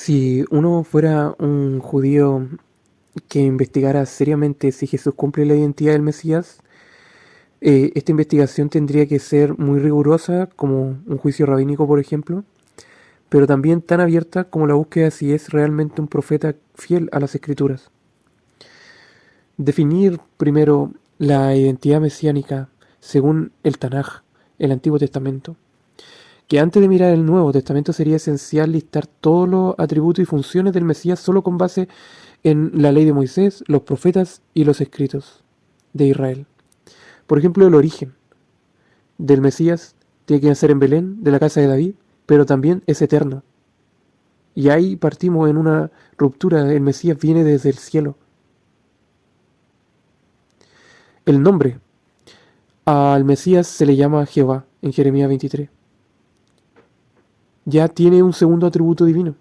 Si uno fuera un judío que investigara seriamente si Jesús cumple la identidad del Mesías, esta investigación tendría que ser muy rigurosa, como un juicio rabínico, por ejemplo, pero también tan abierta como la búsqueda de si es realmente un profeta fiel a las Escrituras. Definir primero la identidad mesiánica según el Tanaj, el Antiguo Testamento, que antes de mirar el Nuevo Testamento sería esencial listar todos los atributos y funciones del Mesías solo con base en la ley de Moisés, los profetas y los escritos de Israel. Por ejemplo, el origen del Mesías tiene que nacer en Belén, de la casa de David, pero también es eterno. Y ahí partimos en una ruptura, el Mesías viene desde el cielo. El nombre al Mesías se le llama Jehová en Jeremías 23. Ya tiene un segundo atributo divino.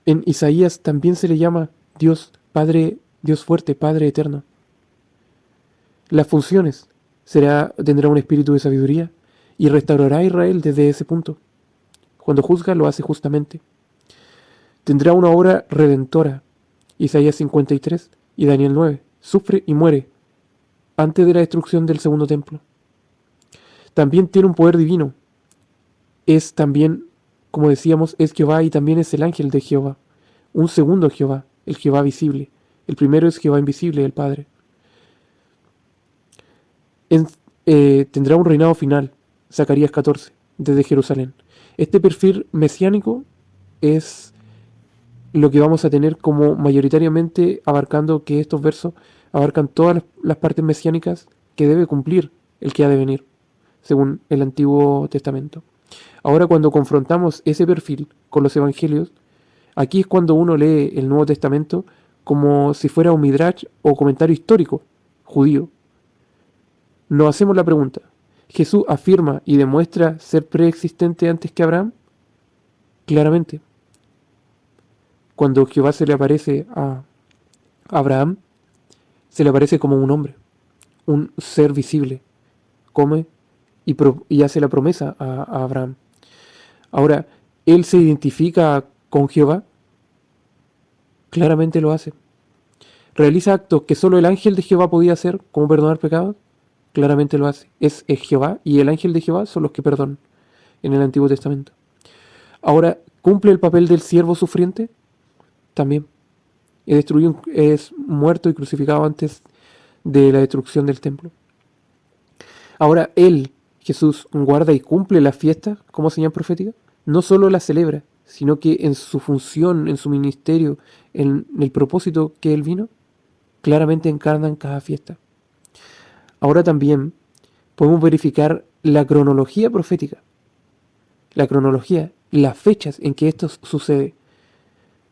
En Isaías también se le llama Dios, Padre, Dios fuerte, Padre eterno. Las funciones tendrá un espíritu de sabiduría y restaurará a Israel desde ese punto. Cuando juzga lo hace justamente. Tendrá una obra redentora. Isaías 53 y Daniel 9. Sufre y muere antes de la destrucción del segundo templo. También tiene un poder divino. Es también, como decíamos, es Jehová y también es el ángel de Jehová. Un segundo Jehová, el Jehová visible. El primero es Jehová invisible, el Padre. Tendrá un reinado final, Zacarías 14, desde Jerusalén. Este perfil mesiánico es lo que vamos a tener como mayoritariamente abarcando que estos versos abarcan todas las partes mesiánicas que debe cumplir el que ha de venir, según el Antiguo Testamento. Ahora, cuando confrontamos ese perfil con los evangelios, aquí es cuando uno lee el Nuevo Testamento como si fuera un midrash o comentario histórico judío. Nos hacemos la pregunta, ¿Jesús afirma y demuestra ser preexistente antes que Abraham? Claramente. Cuando Jehová se le aparece a Abraham, se le aparece como un hombre, un ser visible, come y hace la promesa a Abraham. Ahora, ¿él se identifica con Jehová? Claramente lo hace. ¿Realiza actos que solo el ángel de Jehová podía hacer, como perdonar pecados? Claramente lo hace. Es Jehová y el ángel de Jehová son los que perdonan en el Antiguo Testamento. Ahora, ¿cumple el papel del siervo sufriente? También. Es muerto y crucificado antes de la destrucción del templo. Ahora, él, Jesús, guarda y cumple la fiesta como señal profética. No solo la celebra, sino que en su función, en su ministerio, en el propósito que él vino, claramente encarna en cada fiesta. Ahora también podemos verificar la cronología profética. La cronología, las fechas en que esto sucede.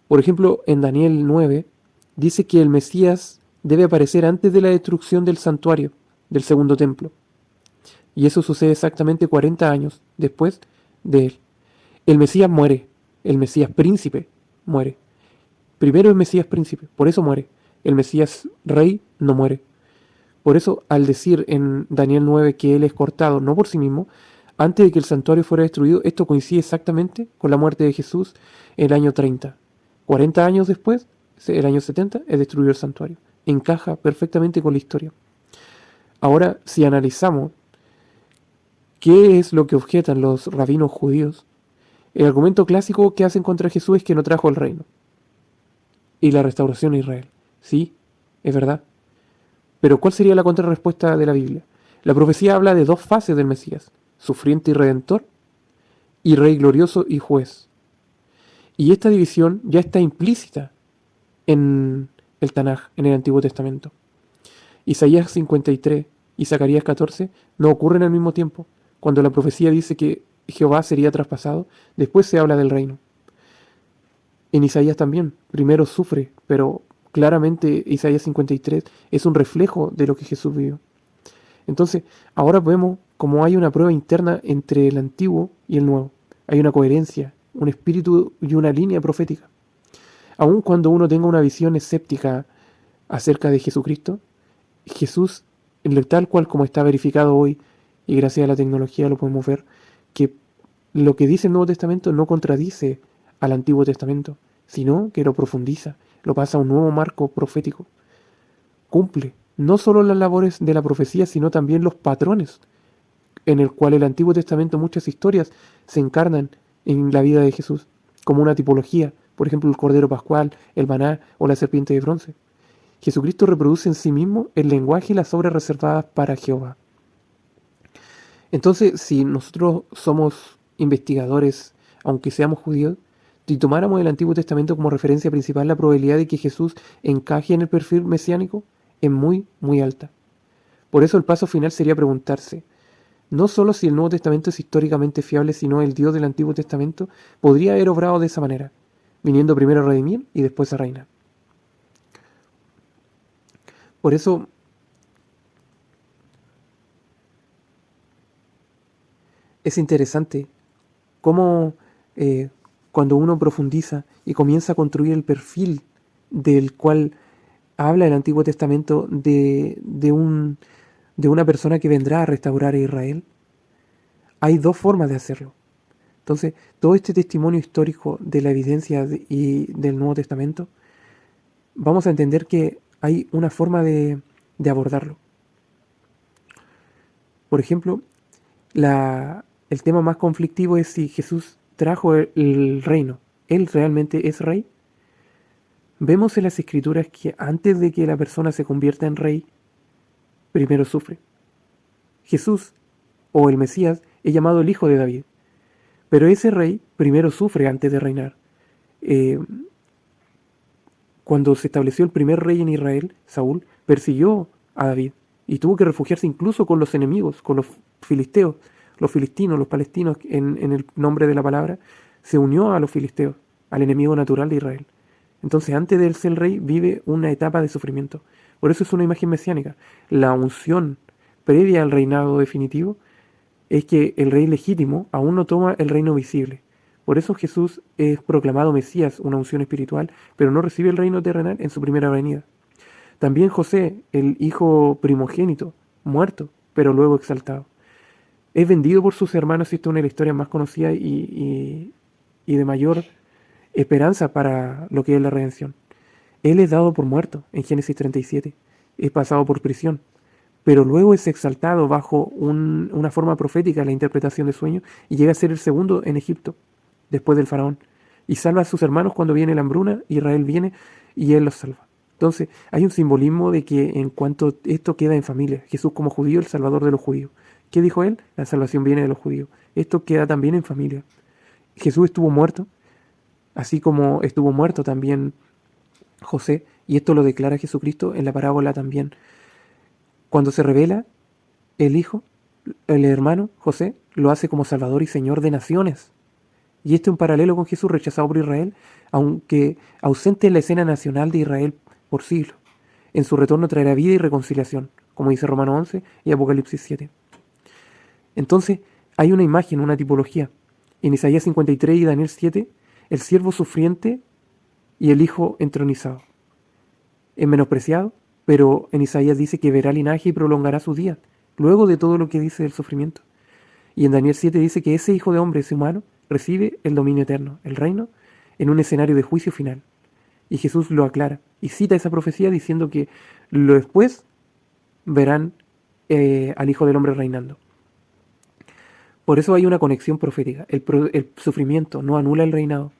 Por ejemplo, en Daniel 9 dice que el Mesías debe aparecer antes de la destrucción del santuario, del segundo templo. Y eso sucede exactamente 40 años después de él. El Mesías muere, el Mesías príncipe muere. Primero el Mesías príncipe, por eso muere. El Mesías rey no muere. Por eso, al decir en Daniel 9 que él es cortado, no por sí mismo, antes de que el santuario fuera destruido, esto coincide exactamente con la muerte de Jesús en el año 30. 40 años después, el año 70, es destruido el santuario. Encaja perfectamente con la historia. Ahora, si analizamos qué es lo que objetan los rabinos judíos, el argumento clásico que hacen contra Jesús es que no trajo el reino y la restauración a Israel. Sí, es verdad. Pero ¿cuál sería la contrarrespuesta de la Biblia? La profecía habla de dos fases del Mesías, sufriente y redentor, y rey glorioso y juez. Y esta división ya está implícita en el Tanaj, en el Antiguo Testamento. Isaías 53 y Zacarías 14 no ocurren al mismo tiempo. Cuando la profecía dice que Jehová sería traspasado, después se habla del reino. En Isaías también, primero sufre, pero claramente Isaías 53 es un reflejo de lo que Jesús vivió. Entonces, ahora vemos cómo hay una prueba interna entre el antiguo y el nuevo. Hay una coherencia, un espíritu y una línea profética. Aun cuando uno tenga una visión escéptica acerca de Jesucristo, Jesús, tal cual como está verificado hoy, y gracias a la tecnología lo podemos ver, que lo que dice el Nuevo Testamento no contradice al Antiguo Testamento, sino que lo profundiza, lo pasa a un nuevo marco profético. Cumple no solo las labores de la profecía, sino también los patrones en el cual el Antiguo Testamento, muchas historias se encarnan en la vida de Jesús, como una tipología, por ejemplo el Cordero Pascual, el maná o la serpiente de bronce. Jesucristo reproduce en sí mismo el lenguaje y las obras reservadas para Jehová. Entonces, si nosotros somos investigadores, aunque seamos judíos, si tomáramos el Antiguo Testamento como referencia principal, la probabilidad de que Jesús encaje en el perfil mesiánico es muy, muy alta. Por eso el paso final sería preguntarse, no solo si el Nuevo Testamento es históricamente fiable, sino el Dios del Antiguo Testamento podría haber obrado de esa manera, viniendo primero a redimir y después a reinar. Por eso es interesante cómo cuando uno profundiza y comienza a construir el perfil del cual habla el Antiguo Testamento de una persona que vendrá a restaurar a Israel, hay dos formas de hacerlo. Entonces, todo este testimonio histórico de la evidencia y del Nuevo Testamento, vamos a entender que hay una forma de abordarlo. Por ejemplo, el tema más conflictivo es si Jesús trajo el reino. ¿Él realmente es rey? Vemos en las Escrituras que antes de que la persona se convierta en rey, primero sufre. Jesús, o el Mesías, es llamado el Hijo de David. Pero ese rey primero sufre antes de reinar. Cuando se estableció el primer rey en Israel, Saúl, persiguió a David y tuvo que refugiarse incluso con los enemigos, con los filisteos, los filistinos, los palestinos, en el nombre de la palabra, se unió a los filisteos, al enemigo natural de Israel. Entonces, antes de ser rey, vive una etapa de sufrimiento. Por eso es una imagen mesiánica. La unción previa al reinado definitivo es que el rey legítimo aún no toma el reino visible. Por eso Jesús es proclamado Mesías, una unción espiritual, pero no recibe el reino terrenal en su primera venida. También José, el hijo primogénito, muerto, pero luego exaltado. Es vendido por sus hermanos, y esta es una de las historias más conocidas y de mayor esperanza para lo que es la redención. Él es dado por muerto en Génesis 37, es pasado por prisión, pero luego es exaltado bajo una forma profética en la interpretación de sueños y llega a ser el segundo en Egipto, después del faraón, y salva a sus hermanos cuando viene la hambruna. Israel viene y él los salva. Entonces hay un simbolismo de que en cuanto esto queda en familia, Jesús como judío, el salvador de los judíos. ¿Qué dijo él? La salvación viene de los judíos. Esto queda también en familia. Jesús estuvo muerto, así como estuvo muerto también José, y esto lo declara Jesucristo en la parábola también. Cuando se revela el Hijo, el hermano José lo hace como Salvador y Señor de naciones. Y este es un paralelo con Jesús rechazado por Israel, aunque ausente en la escena nacional de Israel por siglos. En su retorno traerá vida y reconciliación, como dice Romanos 11 y Apocalipsis 7. Entonces, hay una imagen, una tipología. En Isaías 53 y Daniel 7, el siervo sufriente y el hijo entronizado. Es menospreciado, pero en Isaías dice que verá linaje y prolongará sus días, luego de todo lo que dice del sufrimiento. Y en Daniel 7 dice que ese hijo de hombre, ese humano, recibe el dominio eterno, el reino, en un escenario de juicio final. Y Jesús lo aclara y cita esa profecía diciendo que lo después verán al Hijo del Hombre reinando. Por eso hay una conexión profética. El sufrimiento no anula el reinado,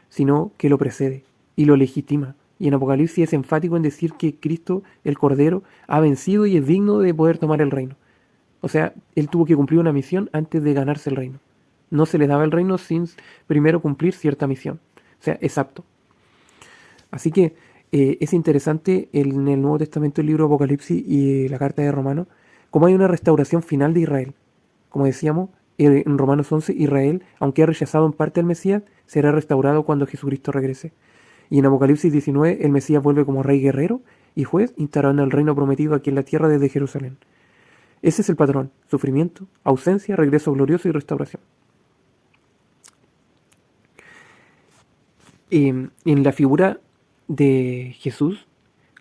sino que lo precede y lo legitima. Y en Apocalipsis es enfático en decir que Cristo, el Cordero, ha vencido y es digno de poder tomar el reino. O sea, él tuvo que cumplir una misión antes de ganarse el reino. No se le daba el reino sin primero cumplir cierta misión. O sea, es apto. Así que es interesante en el Nuevo Testamento, el libro de Apocalipsis y la carta de Romanos, cómo hay una restauración final de Israel. Como decíamos, en Romanos 11, Israel, aunque ha rechazado en parte al Mesías, será restaurado cuando Jesucristo regrese. Y en Apocalipsis 19, el Mesías vuelve como rey guerrero y juez, instaurando el reino prometido aquí en la tierra desde Jerusalén. Ese es el patrón: sufrimiento, ausencia, regreso glorioso y restauración. En la figura de Jesús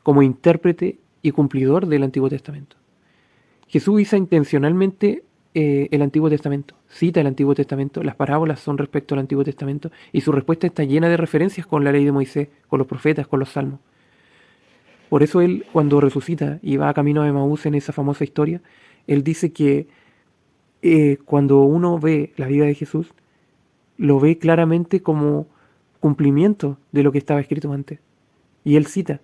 como intérprete y cumplidor del Antiguo Testamento. Jesús usa intencionalmente el Antiguo Testamento, cita el Antiguo Testamento, las parábolas son respecto al Antiguo Testamento, y su respuesta está llena de referencias con la ley de Moisés, con los profetas, con los salmos. Por eso él, cuando resucita y va camino a Emaús en esa famosa historia, él dice que cuando uno ve la vida de Jesús, lo ve claramente como cumplimiento de lo que estaba escrito antes. Y él cita,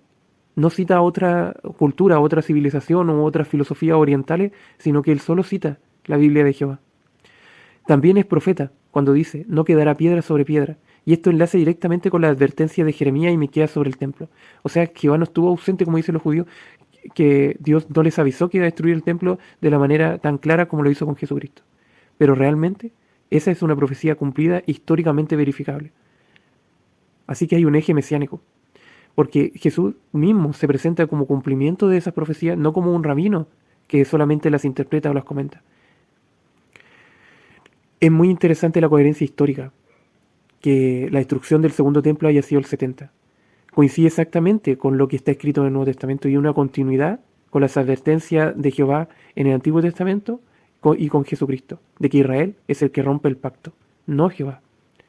no cita a otra cultura, a otra civilización o otras filosofías orientales, sino que él solo cita la Biblia de Jehová. También es profeta cuando dice, no quedará piedra sobre piedra. Y esto enlaza directamente con la advertencia de Jeremías y Miqueas sobre el templo. O sea, Jehová no estuvo ausente, como dicen los judíos, que Dios no les avisó que iba a destruir el templo de la manera tan clara como lo hizo con Jesucristo. Pero realmente, esa es una profecía cumplida, históricamente verificable. Así que hay un eje mesiánico. Porque Jesús mismo se presenta como cumplimiento de esas profecías, no como un rabino que solamente las interpreta o las comenta. Es muy interesante la coherencia histórica, que la destrucción del segundo templo haya sido el 70. Coincide exactamente con lo que está escrito en el Nuevo Testamento y una continuidad con las advertencias de Jehová en el Antiguo Testamento y con Jesucristo, de que Israel es el que rompe el pacto, no Jehová.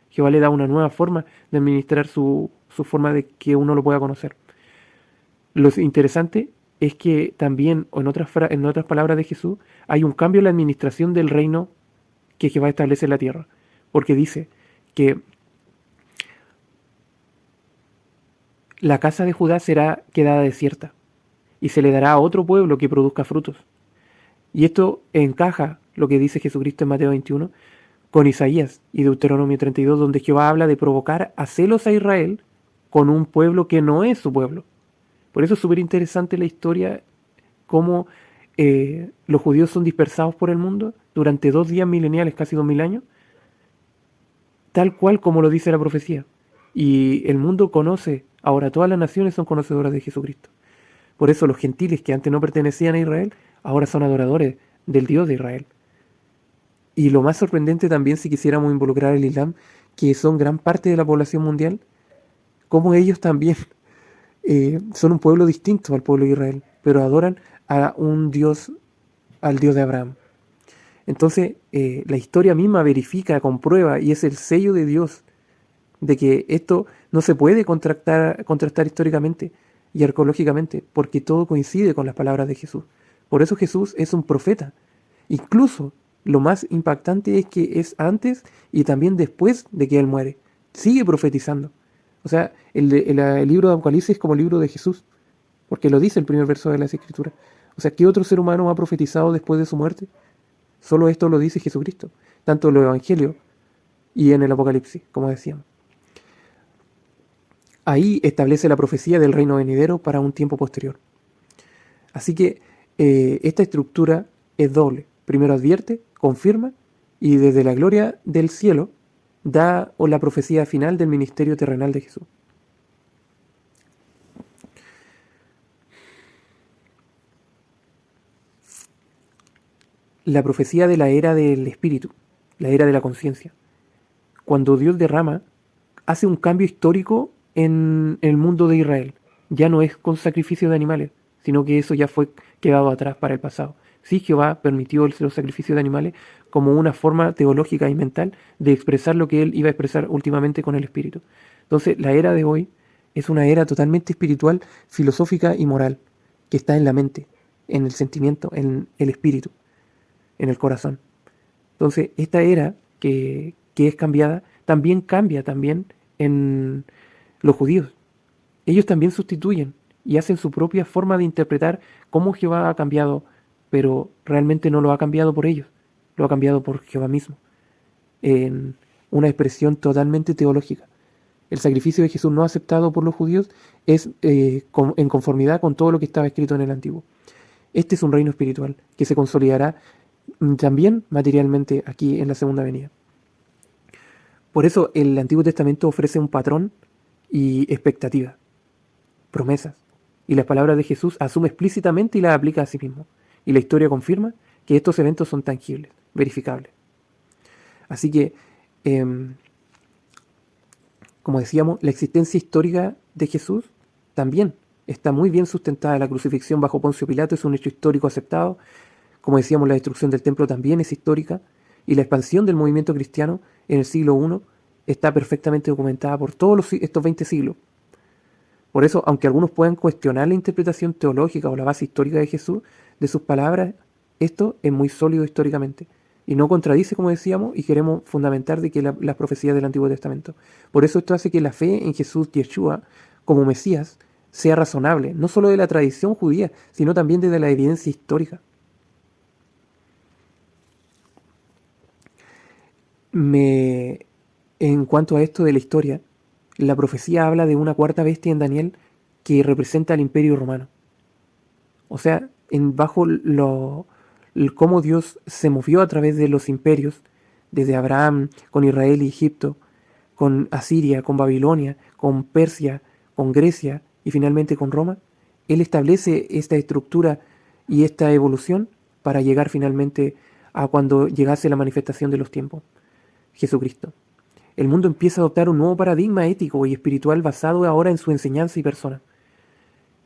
Jehová le da una nueva forma de administrar su forma de que uno lo pueda conocer. Lo interesante es que también, en otras palabras de Jesús, hay un cambio en la administración del reino que Jehová establece en la tierra. Porque dice que la casa de Judá será quedada desierta y se le dará a otro pueblo que produzca frutos. Y esto encaja lo que dice Jesucristo en Mateo 21 con Isaías y Deuteronomio 32, donde Jehová habla de provocar a celos a Israel con un pueblo que no es su pueblo. Por eso es súper interesante la historia, cómo los judíos son dispersados por el mundo durante 2 días mileniales, casi 2000 años, tal cual como lo dice la profecía. Y el mundo conoce, ahora todas las naciones son conocedoras de Jesucristo. Por eso los gentiles que antes no pertenecían a Israel, ahora son adoradores del Dios de Israel. Y lo más sorprendente también, si quisiéramos involucrar al Islam, que son gran parte de la población mundial, como ellos también son un pueblo distinto al pueblo de Israel, pero adoran a un Dios, al Dios de Abraham. Entonces, la historia misma verifica, comprueba, y es el sello de Dios, de que esto no se puede contrastar históricamente y arqueológicamente, porque todo coincide con las palabras de Jesús. Por eso Jesús es un profeta. Incluso lo más impactante es que es antes y también después de que Él muere. Sigue profetizando. O sea, el libro de Apocalipsis es como el libro de Jesús, porque lo dice el primer verso de las Escrituras. O sea, ¿qué otro ser humano ha profetizado después de su muerte? Solo esto lo dice Jesucristo, tanto en los Evangelios y en el Apocalipsis, como decíamos. Ahí establece la profecía del reino venidero para un tiempo posterior. Así que esta estructura es doble. Primero advierte, confirma, y desde la gloria del cielo da la profecía final del ministerio terrenal de Jesús. La profecía de la era del espíritu, la era de la conciencia. Cuando Dios derrama, hace un cambio histórico en el mundo de Israel. Ya no es con sacrificio de animales, sino que eso ya fue quedado atrás para el pasado. Sí, Jehová permitió los sacrificios de animales como una forma teológica y mental de expresar lo que él iba a expresar últimamente con el espíritu. Entonces, la era de hoy es una era totalmente espiritual, filosófica y moral, que está en la mente, en el sentimiento, en el espíritu, en el corazón. Entonces, esta era que es cambiada, también cambia también en los judíos. Ellos también sustituyen y hacen su propia forma de interpretar cómo Jehová ha cambiado, pero realmente no lo ha cambiado por ellos, lo ha cambiado por Jehová mismo, en una expresión totalmente teológica. El sacrificio de Jesús no aceptado por los judíos es en conformidad con todo lo que estaba escrito en el Antiguo. Este es un reino espiritual que se consolidará también materialmente aquí en la segunda venida. Por eso el Antiguo Testamento ofrece un patrón y expectativa, promesas. Y las palabras de Jesús asume explícitamente y las aplica a sí mismo. Y la historia confirma que estos eventos son tangibles, verificables. Así que, como decíamos, la existencia histórica de Jesús también está muy bien sustentada. La crucifixión bajo Poncio Pilato es un hecho histórico aceptado, Como decíamos, la destrucción del templo también es histórica y la expansión del movimiento cristiano en el siglo I está perfectamente documentada por todos estos 20 siglos. Por eso, aunque algunos puedan cuestionar la interpretación teológica o la base histórica de Jesús, de sus palabras, esto es muy sólido históricamente y no contradice, como decíamos, y queremos fundamentar de que las profecías del Antiguo Testamento. Por eso esto hace que la fe en Jesús Yeshua como Mesías sea razonable, no solo de la tradición judía, sino también desde la evidencia histórica. En cuanto a esto de la historia, la profecía habla de una cuarta bestia en Daniel que representa al Imperio Romano. O sea, bajo cómo Dios se movió a través de los imperios, desde Abraham, con Israel y Egipto, con Asiria, con Babilonia, con Persia, con Grecia y finalmente con Roma, Él establece esta estructura y esta evolución para llegar finalmente a cuando llegase la manifestación de los tiempos, Jesucristo. El mundo empieza a adoptar un nuevo paradigma ético y espiritual basado ahora en su enseñanza y persona.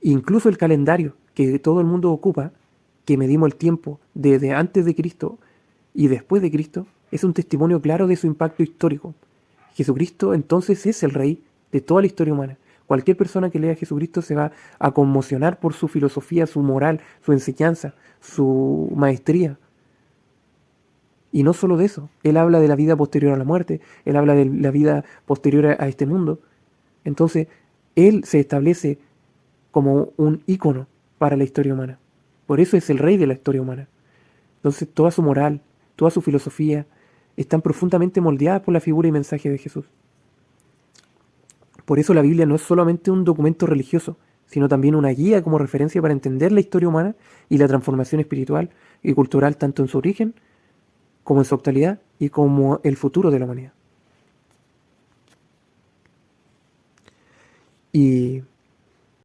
Incluso el calendario que todo el mundo ocupa, que medimos el tiempo desde antes de Cristo y después de Cristo, es un testimonio claro de su impacto histórico. Jesucristo entonces es el rey de toda la historia humana. Cualquier persona que lea a Jesucristo se va a conmocionar por su filosofía, su moral, su enseñanza, su maestría. Y no solo de eso, Él habla de la vida posterior a la muerte, Él habla de la vida posterior a este mundo. Entonces, Él se establece como un ícono para la historia humana. Por eso es el rey de la historia humana. Entonces, toda su moral, toda su filosofía, están profundamente moldeadas por la figura y mensaje de Jesús. Por eso la Biblia no es solamente un documento religioso, sino también una guía como referencia para entender la historia humana y la transformación espiritual y cultural tanto en su origen como en su actualidad y como el futuro de la humanidad. Y